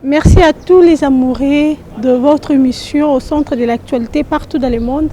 Merci à tous les amoureux de votre émission au centre de l'actualité partout dans le monde.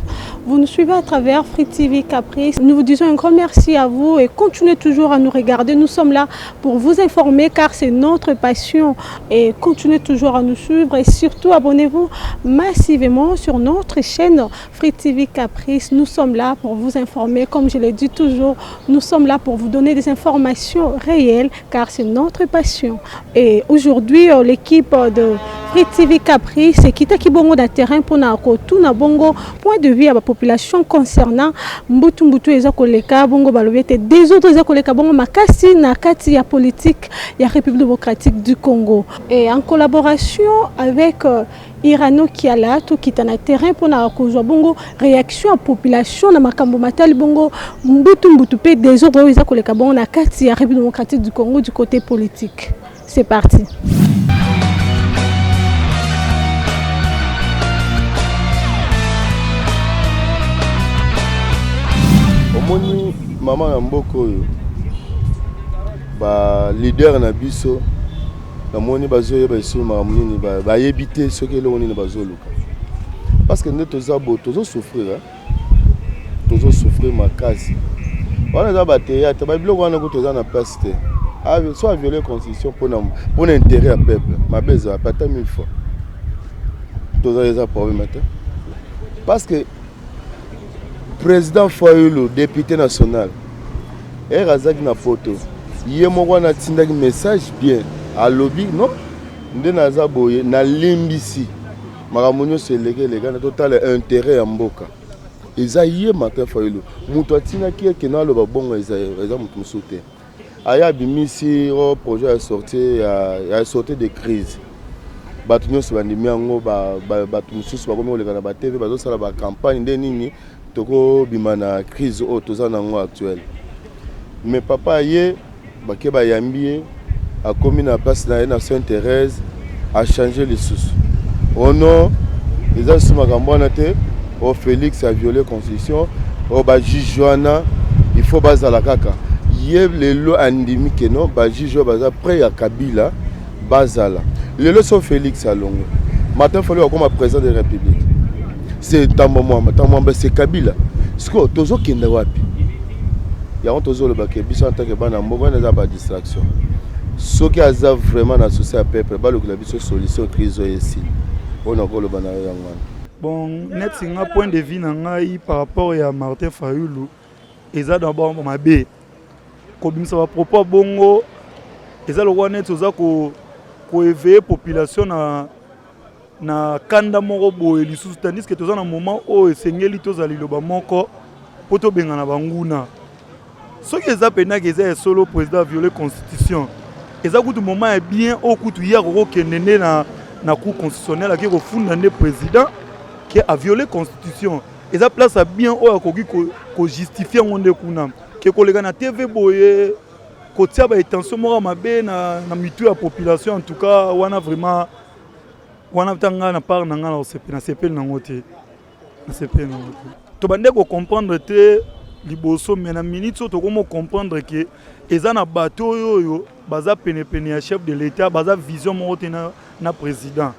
Vous nous suivez à travers Free TV Caprice. Nous vous disons un grand merci à vous et continuez toujours à nous regarder. Nous sommes là pour vous informer car c'est notre passion. Et continuez toujours à nous suivre et surtout abonnez-vous massivement sur notre chaîne Free TV Caprice. Nous sommes là pour vous informer. Comme je l'ai dit toujours, nous sommes là pour vous donner des informations réelles car c'est notre passion. Et aujourd'hui, l'équipe de Free TV Caprice qui est bongo da terrain pour tout na bongo point de vue à la population concernant mbutu eza koleka bongo balobete des autres eza koleka bongo makasi na kati ya politique ya République démocratique du Congo et en collaboration avec Irano Kiala tout qui est na terrain pour na kozwa bongo réaction à population na makambo matali bongo mbutu pe des autres eza koleka bongo na kati ya République démocratique du Congo du côté politique. C'est parti. Omoni maman na mboko oyo ba leader na biso na moni bazoyeba iso makambo nini bayebi te soki eloko nini bazoluka parce que nde toza bo tozosouffrir makasi wana eza bateyate babiloko wana ko toza na place te soit violer constitution pour l'intérêt à peuple mabe eza pata 1000 fois toza eza problème te parce que président Fayulu, député national, et Razak na photo, il y a un message bien à lobby, non? Nous avons na limbisi, maramonio c'est les gars, total intérêt à Mboka. Ils ont eu matin Fayulu, Moutouatina qui est dans le bon, ils ont sauté. Aya bimisi, au projet a sorti de crise. Batunyo se bandimi ango batunsusu bakomi oleka ba TV bazosala ba campagne nde nini toko bimana crise autoza nango actuelle mais papa ye bake ba yambie a commis na place na Sainte-Thérèse a changé les sous oh non les gens makambo na te o Félix a violé constitution o ba Joana il faut bazala kaka ye lelo andimi que non ba juge baza près ya Kabila bazala le leçon Félix Alongo matin fallu comme président de la République c'est Tambomo c'est Kabila ce que tozo kenda wapi ya on tozo le baké biso en tant que bana mboka na ba distraction ce qui a vraiment associé à peuple ba le biso solution crise ici on a ko le bana yangwana bon net singa point de vue na ngai par rapport à Martin Fayulu eza d'abord mabe ko bimisa ba propos bongo eza le roi net toza ko éveiller population na kanda moko boye lisusu tandis que toza na moment o esengeli tozali loba moko poto bengana banguna soki eza pena que eza solo président violer constitution eza kutu moment est bien o kutu ya ko kenene na cour constitutionnelle qui refunda ne président qui a violé constitution eza place a bien o akoki ko justifier ngonde kuna ke kolega na TV boye kotia ba intention moko mabe na mitu ya population en tout cas wana vraiment wana tanga na part na ngana na sepel na ngote na sepel na ngote to bande ko comprendre te liboso mais na minute to ko mo comprendre que eza na bateau yoyo baza pene ya chef de l'état baza vision moko te na président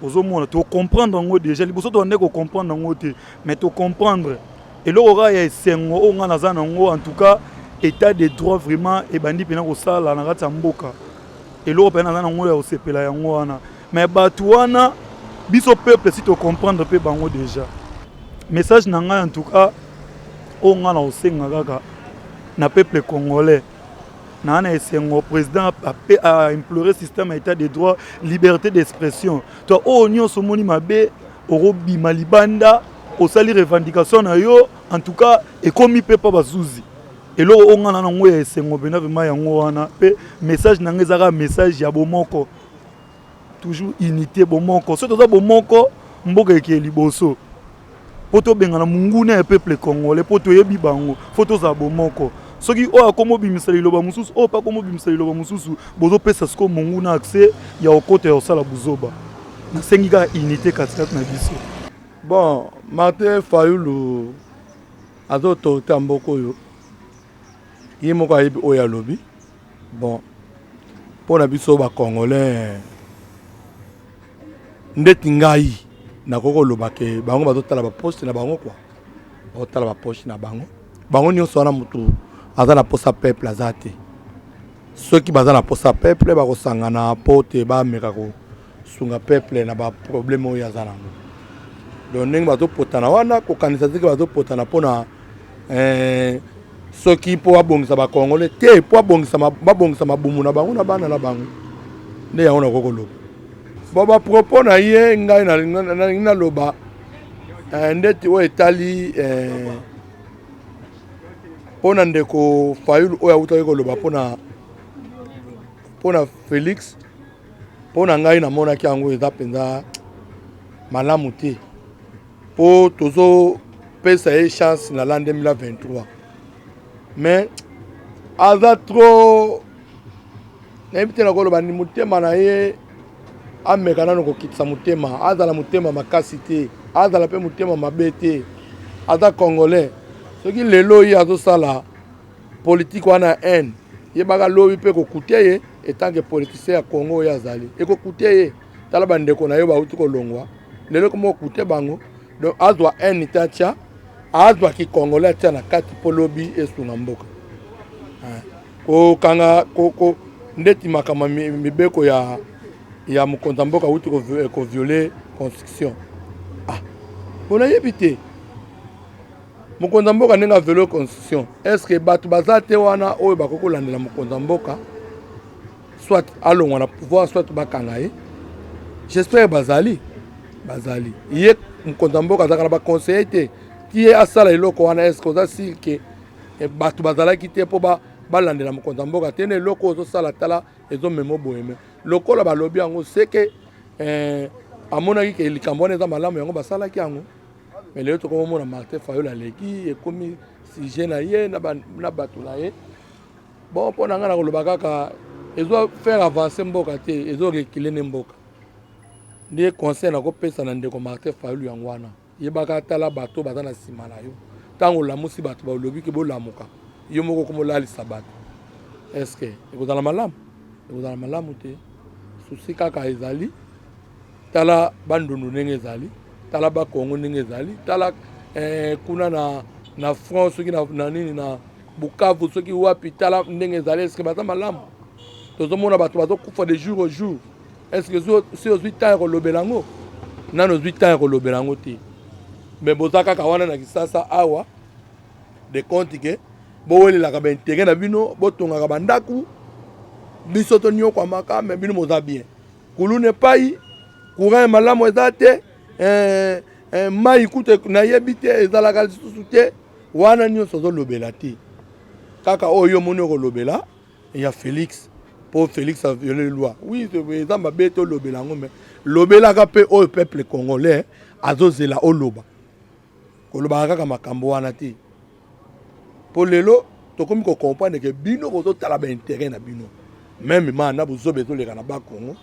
ozomona to comprendre ngo déjà liboso to bande ko comprendre ngote mais to comprendre et l'ora ya sengo o ngana za na ngo en tout cas état de droit vraiment et bandi pena ko sala na kati mboka et l'Europe pena na ngo ya osepela yango wana mais batouana biso peuple si to comprendre pe bango déjà message na nga en tout cas o ngana osenga kaka na peuple congolais na esengo président a imploré système état de droit liberté d'expression to o nyonso moni mabe orobi malibanda osali revendication na yo en tout cas et comme pe pa bazuzi et là on a nango ya esengo bena vraiment yango wana pe message na ngezaka message ya bomoko toujours unité bomoko so toza bomoko mboka eke liboso poto bengana munguna ya peuple congolais poto yebi bango photo za bomoko soki o akomo bimisa liloba mususu o pa komo bimisa liloba mususu bozo pesa sko munguna accès ya okote ya osala buzoba na sengika unité katikati na biso bon Martin Fayulu azo to mboko yo il moko ayebi oya lobi bon pour na biso ba congolais ndeti ngai nakoko loba ke bango bazotala ba poste na bango quoi bazotala ba poste na bango bango nyonso wana mutu aza na posa peuple aza te soki baza na posa peuple bakosangana po te bameka kosunga peuple na baproblème oyo aza nango donc ndenge bazopotana wana kokanisa teke bazopotana mpona soki mpo babongisa bakongole te mpo babongisa mabumu na bango na bana na bango nde yango nakokoloba bo bapropos na ye ngai nalingi naloba ndeti oyo etali mpona ndeko Fayulu oyo awutaki koloba mpona Félix mpona ngai namonaki yango eza mpenza malamu te mpo tozopesa ye chance na l'an 2023 mais aza trop nayebi te nakoloba ni motema na ye ameka nano kokitisa motema azala motema makasi te azala mpe motema mabe te aza congolais soki lelo ye azosala politique wana haine yebaka lobi mpe kokute ye etanke politicien ya Congo oyo azali ekokute ye tala bandeko na ye bauti kolongwa lelo komo kokute bango donc azwa haine te atya azwaki congolais atya na kati mpo lobi esunga mboka kokanga ndeti makambo mibeko ya mokonzi mboka auti koviole constitution mpona yebi te mokonzi mboka ndenge aviole constitution est-ce que bato baza te wana oyo bakoki kolandela mokonzi mboka soit alongwa na pouvoir soit bakanga ye j'espère bazali ye mokonzi mboka azalaka na baconseiller te ti ye asala eloko wana est-ce que oza sire ke bato bazalaki te mpo balandela mokonzi mboka te na eloko ozosala tala ezomema boyeme lokola balobi yango seke amonaki ke likambo wana eza malamu yango basalaki yango mais lelo tokomona Martin Fayulu aleki ekomi sujet na ye na bato na ye bon mpona ngai nakoloba kaka ezo faire avancer mboka te ezo rekile ne mboka nde conseil nakopesa na ndeko Martin Fayulu yango wana yebaka tala bato baza na nsima na yo ntango olamusi bato balobi ke bolamuka yo moko komolalisa bato estce ekozala malamu te susi kaka ezali tala bandundu ndenge ezali tala bakongo ndenge ezali tala kuna na France soki na nini na Bukavu soki wapi tala ndenge ezali estce baza malamu tozomona bato bazokufa de jour au jour estce si ozwi temps ya kolobela yango nano ozwi temps ya kolobela yango te mais boza kaka wana na kisasa awa de compte ke bowelelaka baintere na bino botongaka bandaku biso toniokwamaka me bino moza bien kuluna epai courant malamu eza te mai kute nayebi te ezalaka lisusu te wana nyonso ozolobela te kaka oyo omoni okolobela ya Félix mpo Félix aviole loi oui eza mabe te olobela yango me lobelaka mpe oyo peuple congolais azozela oloba kolobaka kaka makambo wana te mpo lelo tokomi kocomprendre ke bino kozotala baintere na bino meme mana buzoba ezoleka na bakongo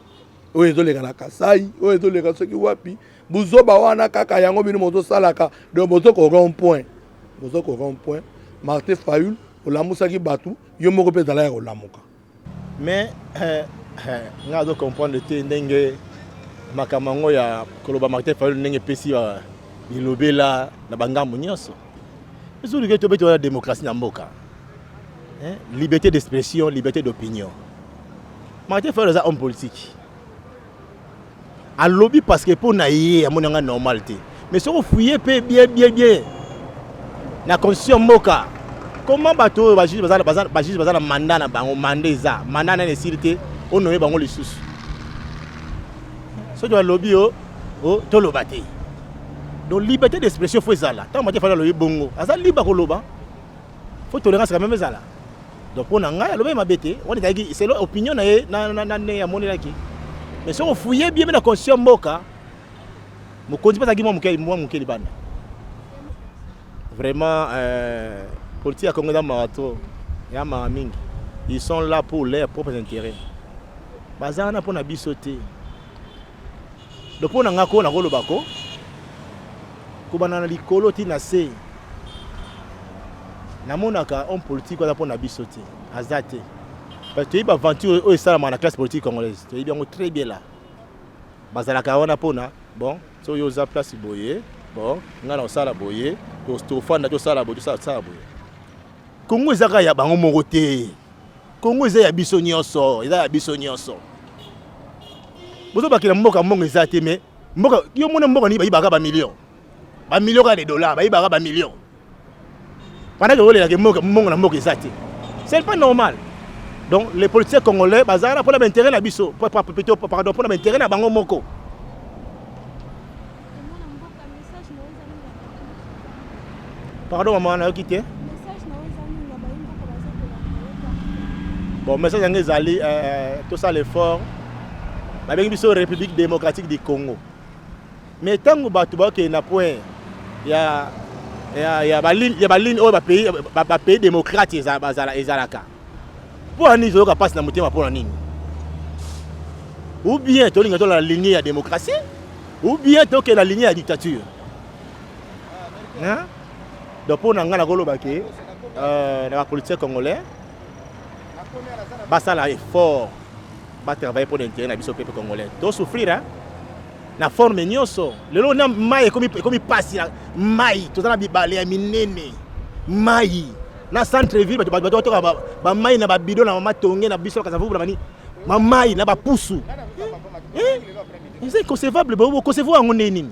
oyo ezoleka na Kasai oyo ezoleka soki wapi buzoba wana kaka yango bino mozosalaka donc bozoko rond point Martin Fayulu olamusaki bato yo moko mpe ezala ya kolamuka mais nga azo comprendre te ndenge makambo yango ya koloba Martin Fayulu ndenge epesi bilobela na bangambo nyonso ezolike to beto ya démocratie na mboka liberté d'expression liberté d'opinion Martin Fayulu eza homme politique alobi parce que pour na ye amoni nga normal te mais soko fouiller pe bien na constitution mboka comment bato ba juge bazana na mandat na bango mandat eza mandat na nesirité on noye bango lisusu so doit lobby to loba te donc liberté d'expression faut ezala tant Martin Fayulu lobi bongo asa libre ko loba faut tolérance quand même ezala donc pour na ngai alobi mabete on est c'est l'opinion na ye na ya monelaki mais si on fouille bien la constitution mboka mokonzi pas agimo mukeli bana vraiment politique ya Congo dans marathon ya mingi ils sont là pour leurs propres intérêts bazana pour na bisoté donc pour na ngako na kolobako ko banana likolo ti na se na monaka homme politique pour na bisoté azate parce que il va aventure au sein de la classe politique congolaise. Tu es bien très bien là. bazalaka wana pona bon so yo za place boye bon ngana osala boye to fanda to sala boye to sala boye Congo ezaka ya bango moko te Congo eza ya biso nyonso eza ya biso nyonso bozo bakila mboka mbongo eza te mais mboka yo mona mboka ni bayibaka ba millions ka de dollars bayibaka ba millions pendant que les mbongo na mboka eza te c'est pas normal. Donc les politiciens congolais bazara pour l'intérêt na biso plutôt pardon pour l'intérêt na bango moko. Pardon maman na quitté. Bon message ngé zali tout ça l'effort. Ba bengi biso République démocratique du Congo. Mais tango batu ba ke na point ya baline o ba pays démocrate ezalaka. Pour ani zo ka passe na motema pour nini? Ou bien to linga to la lignée ya démocratie ou bien to ke la lignée ya dictature. Hein? Donc pour nanga na koloba ke na politique congolais ba sala effort ba travailler pour l'intérêt na biso peuple congolais. To souffrir hein? Na forme nyonso. Lelo na mai comme passe la mai to na bibale ya minene. Mai na centre ville bato to ba mai na ba bidon na mama tonge na biso ka savu na mani. Ma mai na ba pusu. C'est inconcevable bo concevoir ngo nini.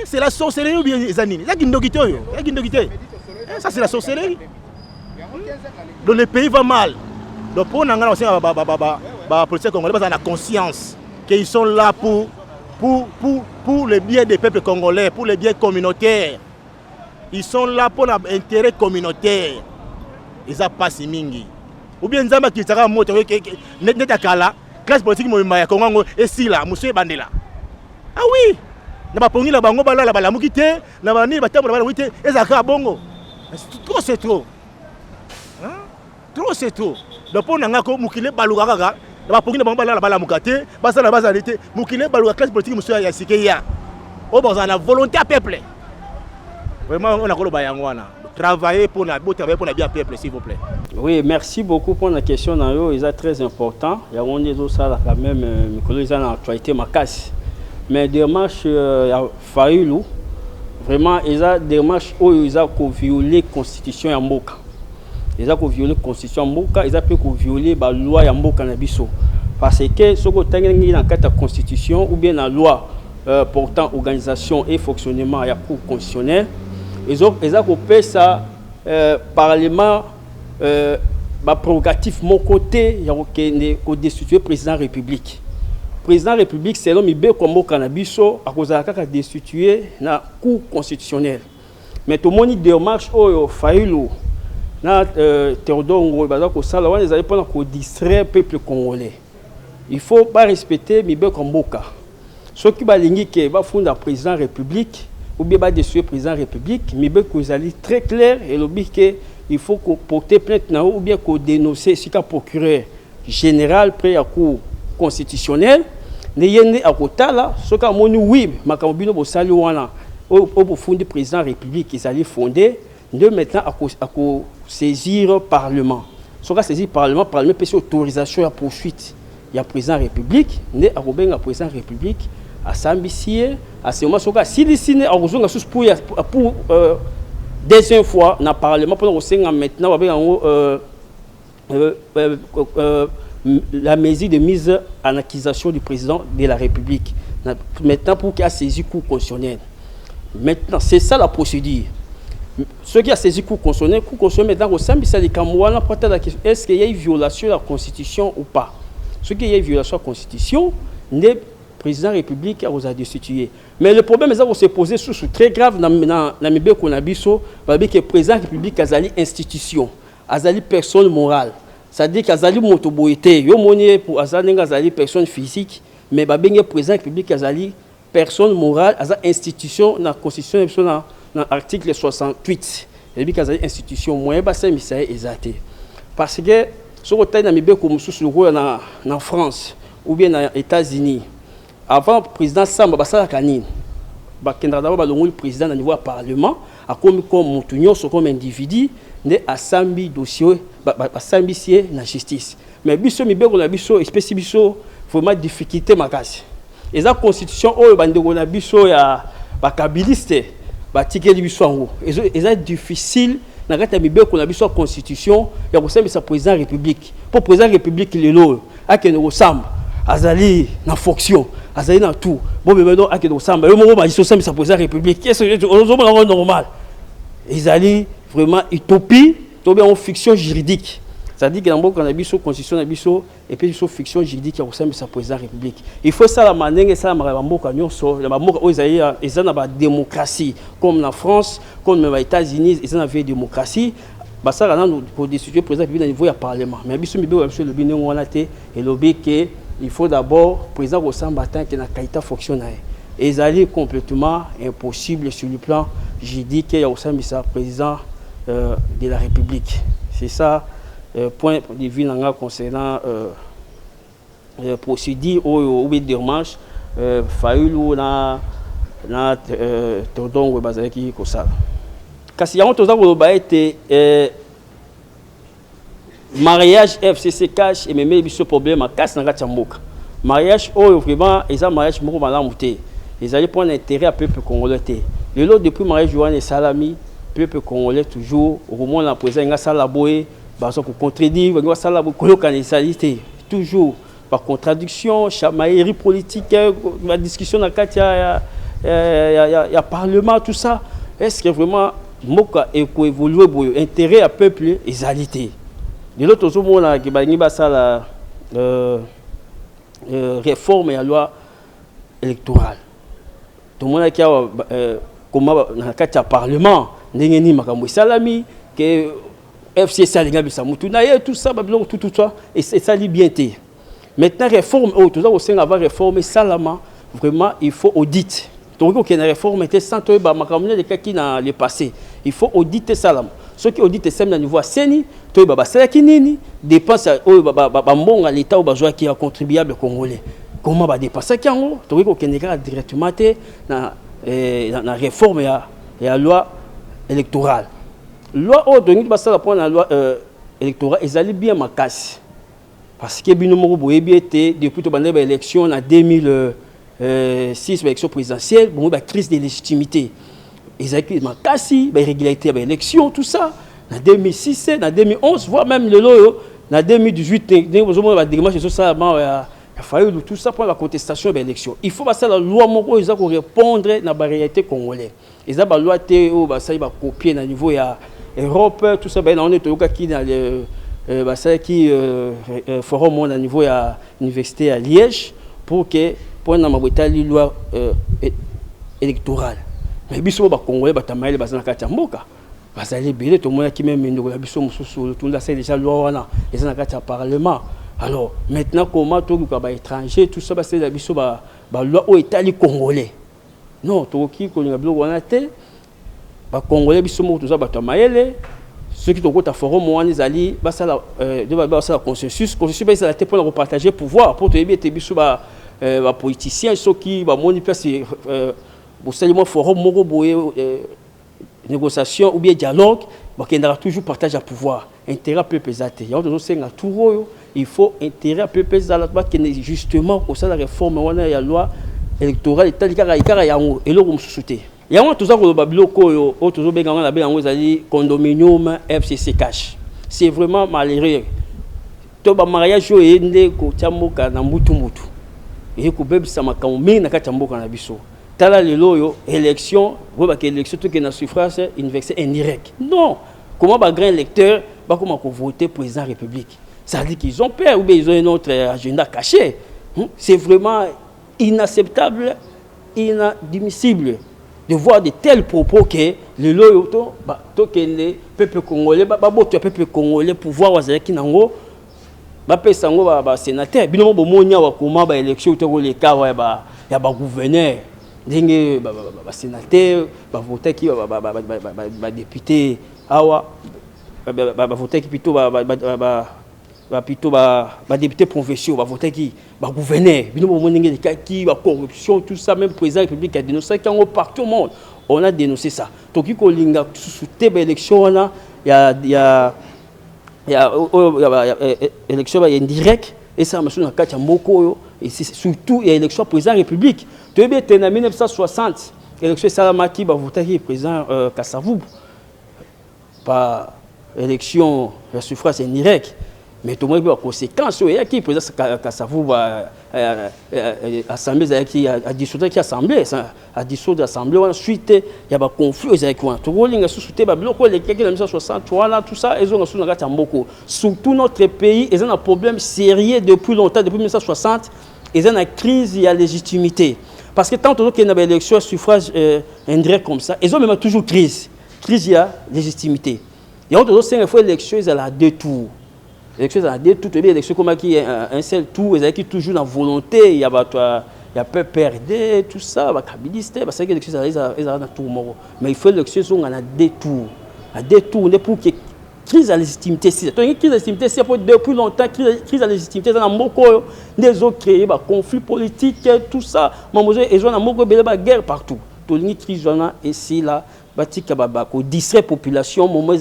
C'est la sorcellerie ou bien zanini. La gindogito yo. La gindogito. Ça c'est la sorcellerie. Donc le pays va mal. Donc pour nanga aussi ba politique congolais ba na conscience qu'ils sont là pour le bien des peuples congolais, pour le bien communautaire. Ils sont là pour l'intérêt communautaire. Ils ont passé mingi. Ou bien Nzamba qui sera moto neta kala, classe politique mo ya Congo et si là, monsieur Bandela. Ah oui. Na ba pongi la bango bala la bala mukite, na ba ni ba tambo bala mukite, ezaka bongo. Trop c'est trop. Hein? Trop c'est trop. Donc pour nanga ko mukile baluka kaka. La politique de la bala mukate, basa la base arrêté, mukile balu la classe politique monsieur ya sikeya. O boza na volonté à peuple. Vraiment on a kolo bayangwana. Travailler pour la bien peuple s'il vous plaît. Oui, merci beaucoup pour la question dans ils sont très important. Il y a on est ça là quand même mes en actualité ma casse. Mais démarche ya Fayulu vraiment ils ont démarche où ils ont violé constitution ya mboka. Ils ont violé la constitution mboka, ils ont pu violer la loi ya mboka na biso parce que ce que tangi dans la constitution ou bien la loi portant organisation et fonctionnement ya cour constitutionnelle ils ont coupé ça parlement prérogatif mon côté il y a ko destituer président république selon mibe comme mboka na biso a cause ka destituer na cour constitutionnelle mais tout le monde démarche au Fayulu na Théodore Ngoi baza ko sala wana ezali pona ko distraire peuple congolais. Il faut pas respecter mibe komboka. Ceux qui balingi ke ba funda président république ou bien ba déçu président république mibe ko ezali très clair et lobi que il faut ko porter plainte na ou bien ko dénoncer sika procureur général près à cour constitutionnelle ne yende akotala soka moni oui makambo bino bo sali wana au fundi président république ezali fondé de maintenant à saisir le Parlement. Si on saisir le Parlement peut autorisation à poursuite. Il y a le président de la République, il y a le président de la République, à Sambissier, à ce moment, si ici, pour deuxième fois dans le Parlement, pour maintenant, la mesure de mise en accusation du président de la République. Maintenant, pour qu'il y ait saisi le cours constitutionnel. Maintenant, c'est ça la procédure. Ceux qui ont saisi le cours constitutionnel maintenant au sein de la question est-ce qu'il y a une violation de la Constitution ou pas. Ceux qui ont une violation de la Constitution, le président de la République a destitué. Mais le problème est que se poser sous très grave dans le pays qu'on a vu, que le président de la République a une institution, a une personne morale. C'est-à-dire qu'il y a une motoboïté, il y a une personne physique, mais le président de la République a une personne morale, a une institution dans la Constitution. Dans l'article 68, il y a une institution moyen bassin missaire exacté parce que ce que dans mibe comme sous en France ou bien aux États-Unis avant le président Samba basala kanine bakenda d'abord le président au niveau du parlement a comme montunyo comme individu ne assembi dossier basambisie na justice mais biso mibe ko na biso espèce biso vraiment difficulté makasi Et la constitution, oh, bandeko na biso ya bakabiliste, batikeli biso ngo. Et ça difficile na kata mibeko na biso constitution ya kosambisa président de la République. Pour président de la République lelo akene kosamba azali na fonction, azali na tout. Bon maintenant akene kosamba yo moko ba iso sambisa président de la République. Qu'est-ce que on normal? Ils vraiment utopie, tombé en fiction juridique. C'est-à-dire que dans le cannabis, constitution et puis une fiction juridique qui ressemble à sa président de la République. Il faut ça la manière et ça la démocratie comme en France, comme aux États-Unis, ils ont une démocratie. Ça là pour décider président de la niveau du parlement. Mais biso mibe le bino wana té et lobby que il faut d'abord président ressemble à tant que na qualité fonctionnaire. Et ça est complètement impossible sur le plan juridique qu'il y a au sein de sa président de la République. C'est ça. Point de vue concernant procédure ou démarche faulu na tondongo bazaki kosala kasi yango toza koloba ete mariage FCC cash et même biso problème makasi na kati ya mboka mariage oyo vraiment eza mariage moko malamu te ezali pour l'intérêt à peuple congolais te lelo depuis mariage wana salami peuple congolais toujours au moment la présence nga sala boye baso ko contredire nga sala bo koloka les salité toujours par contradiction chamaillerie politique la discussion na kati ya parlement tout ça est-ce que vraiment moka eko évoluer boye intérêt à peuple ezalité de l'autre chose mona ki bangi basala réforme ya loi électorale tout le monde qui a comment na kati ya parlement ndenge ni makambo salami que FC salinga bisa mutu na ye tout ça babilo tout ça et ça li bien té maintenant réforme tout ça au sein avoir réforme salama vraiment il faut audit donc aucune réforme était sans toi ba makambo de cas qui dans le passé il faut auditer salama ceux qui auditent sem na niveau seni toi ba sala kinini dépense o ba mbonga l'état ou ba joie qui a contribuable congolais comment ba dépenser kango donc aucune cas directement té na réforme ya loi électorale loi au donc basala pour la loi électorale ezali bien makasi parce que bino moko boye bien été depuis to bande ba élection en 2006 élection présidentielle bon ba crise de légitimité ezali makasi ba irrégularité ba élection tout ça en 2006 en 2011 voire même le loyo en 2018 nous ba démarche sur ça il fallait tout ça pour la contestation de l'élection. Il faut passer la loi moko ils ont répondre na la réalité congolaise. Ils ont la loi théo ba ça va copier na niveau ya Europe tout ça ben on est au cas qui dans le ba ça qui forum au niveau ya université à Liège pour que pour na mabota li loi électorale. Mais biso ba congolais ba tamaile ba na kati mboka. Ba ça les belé tout le monde qui même ndo ya biso mususu tout là c'est déjà loi wana les na kati parlement. Alors, maintenant, comment tout le monde étranger, tout ça, c'est la loi au État congolais. Non, tout qui connaît la loi, les Congolais, tout ça, ceux qui ont un forum, ils allaient, le consensus, ils allaient pour repartager le pouvoir, pour te dire que les politiciens, ceux qui ont un forum, négociation ou bien dialogue, il y aura toujours partage de pouvoir. Intérêt peuple zaté. Il faut intérêt à peuple zaté justement au sein de la réforme de la loi électorale et le souté. Il y a tout ça que le babiloko au toujours bien la bien condominium FCC cash. C'est vraiment malheureux. To ba mariage yo ende ko tyamoka na mutu mutu. Et ko bebisa makambo na katamboka na biso. Tala lelo yo élection, ba que élection tout que na suffrage universel indirect. Non. Comment un grand électeur va comment voter président de la République? Ça veut dire qu'ils ont peur ou bien ils ont un autre agenda caché. C'est vraiment inacceptable, inadmissible de voir de tels propos que le loyoto, le peuple congolais, le peuple congolais pouvoir wazer qui nango, sango sénateur, binomo bomonya wa comment ba élection to le cas ya ba gouverneur, dingue ba sénateur, ba voter qui ba député awa ba voter qui plutôt plutôt député provinciaux, voter qui gouverneur, bino monenge qui corruption tout ça même président de la République a dénoncé partout au monde. On a dénoncé ça. Donc il kolinga souté élection là, il y a élection indirect et ça monsieur na kati ya mboko et surtout il y a élection président de la République. Tu es bien en 1960, l'élection Salamaki va voter président Kassavou par élection de suffrage indirect. Mais tout le monde a des conséquences. Il y a qui président Kassavou va assemblée qui a dissoudre qui assemblée a dissoudre l'assemblée ensuite il y a des conflits avec quoi tout le monde sous le bloc les quelques 1963 là tout ça ils ont sous la carte beaucoup surtout notre pays ils ont un problème sérieux depuis longtemps depuis 1960 ils ont une crise de légitimité parce que tant qu'il y a une élection suffrage indirect comme ça ils ont même toujours crise de légitimité et on doit une fois élection ils ont la deux tours. L'élection a des toutes les élections comme qui un seul tour, ils ont toujours la volonté, il y a peur perdre tout ça, va cabiliste parce que l'élection ils ont un tour mort. Mais il faut l'élection on a des tours. À des tours pour que crise de légitimité si. Donc crise de légitimité c'est depuis longtemps crise de légitimité dans beaucoup des autres créer ba conflit politique tout ça. Mamozo et on a beaucoup de guerre partout. Tout les crise on a ici là batika babako distrait population moment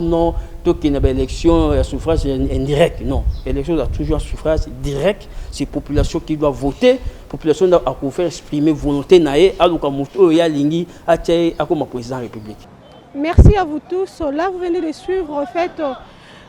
non to qu'il y a une élection à suffrage indirect non élection a toujours un suffrage direct c'est population qui doit voter population doit faire exprimer volonté naé alors que moto ya lingi a tché comme président de la République. Merci à vous tous. Là vous venez de suivre en fait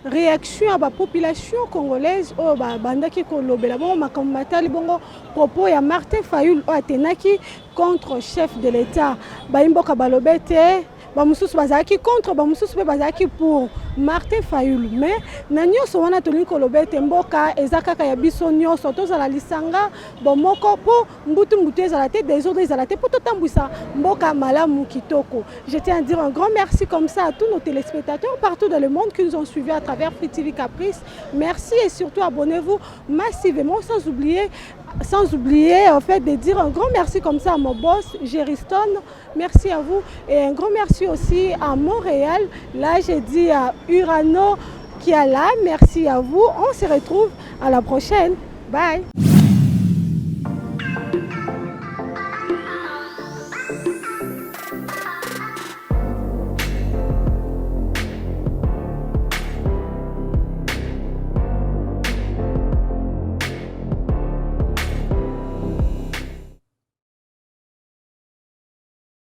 réaction à la population congolaise au bandaki kolobela bon makambatali bongo propos ya Martin Fayulu atenaki contre chef de l'État baimboka balobete bamususu bazaki contre bamususu pe bazaki pour Martin Fayulu mais na nyonso wana tolingi kolobete mboka ezakaka ya biso nyonso tozala lisanga bomoko po mbutu ezala te désordre ezala te po totambwisa mboka malamu kitoko. Je tiens à dire un grand merci comme ça à tous nos téléspectateurs partout dans le monde qui nous ont suivis à travers Free TV Caprice. Merci et surtout abonnez-vous massivement sans oublier en fait de dire un grand merci comme ça à mon boss Gériston. Merci à vous et un grand merci aussi à Montréal. Là j'ai dit à Urano qui est là. Merci à vous. On se retrouve à la prochaine. Bye.